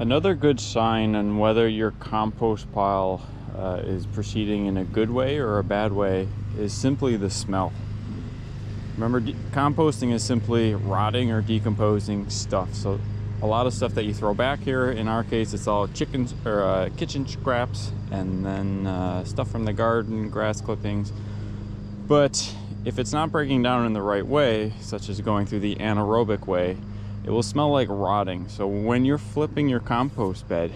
Another good sign on whether your compost pile is proceeding in a good way or a bad way is simply the smell. Remember, composting is simply rotting or decomposing stuff. So a lot of stuff that you throw back here, in our case, it's all chickens or kitchen scraps, and then stuff from the garden, grass clippings. But if it's not breaking down in the right way, such as going through the anaerobic way, it will smell like rotting. So when you're flipping your compost bed,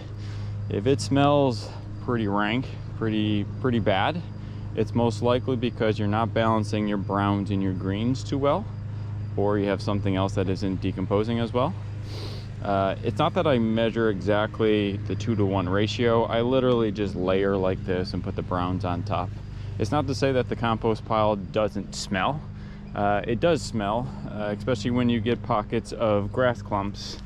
if it smells pretty rank, pretty bad, it's most likely because you're not balancing your browns and your greens too well, or you have something else that isn't decomposing as well. It's not that I measure exactly the 2-to-1 ratio. I literally just layer like this and put the browns on top. It's not to say that the compost pile doesn't smell. It does smell, especially when you get pockets of grass clumps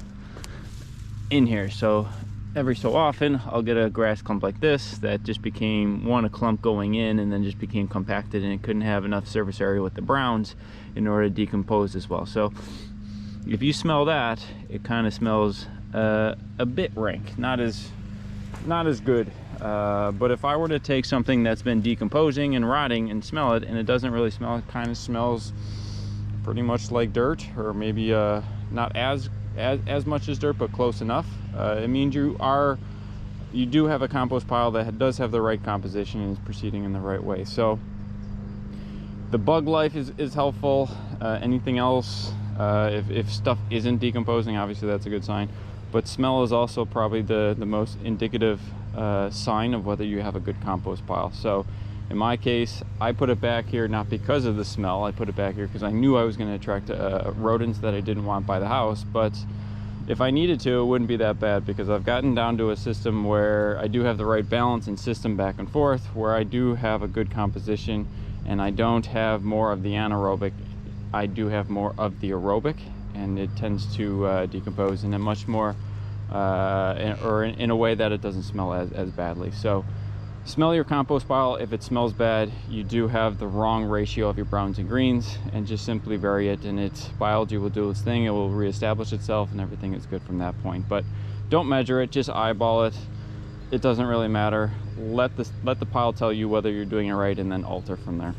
in here. So every so often I'll get a grass clump like this that just became a clump going in and then just became compacted, and it couldn't have enough surface area with the browns in order to decompose as well. So if you smell that, it kind of smells a bit rank, not as good. But if I were to take something that's been decomposing and rotting and smell it, and it doesn't really smell, it kind of smells pretty much like dirt, or maybe not as much as dirt, but close enough. It means you do have a compost pile that does have the right composition and is proceeding in the right way. So the bug life is helpful. Anything else, if stuff isn't decomposing, obviously that's a good sign. But smell is also probably the most indicative sign of whether you have a good compost pile. So in my case, I put it back here not because of the smell. I put it back here because I knew I was going to attract rodents that I didn't want by the house. But if I needed to, it wouldn't be that bad, because I've gotten down to a system where I do have the right balance and system back and forth, where I do have a good composition, and I don't have more of the anaerobic. I do have more of the aerobic, and it tends to decompose in a much more in a way that it doesn't smell as badly. So smell your compost pile. If it smells bad, you do have the wrong ratio of your browns and greens, and just simply vary it, and biology will do its thing. It will reestablish itself and everything is good from that point. But don't measure it, just eyeball it. It doesn't really matter. Let the pile tell you whether you're doing it right, and then alter from there.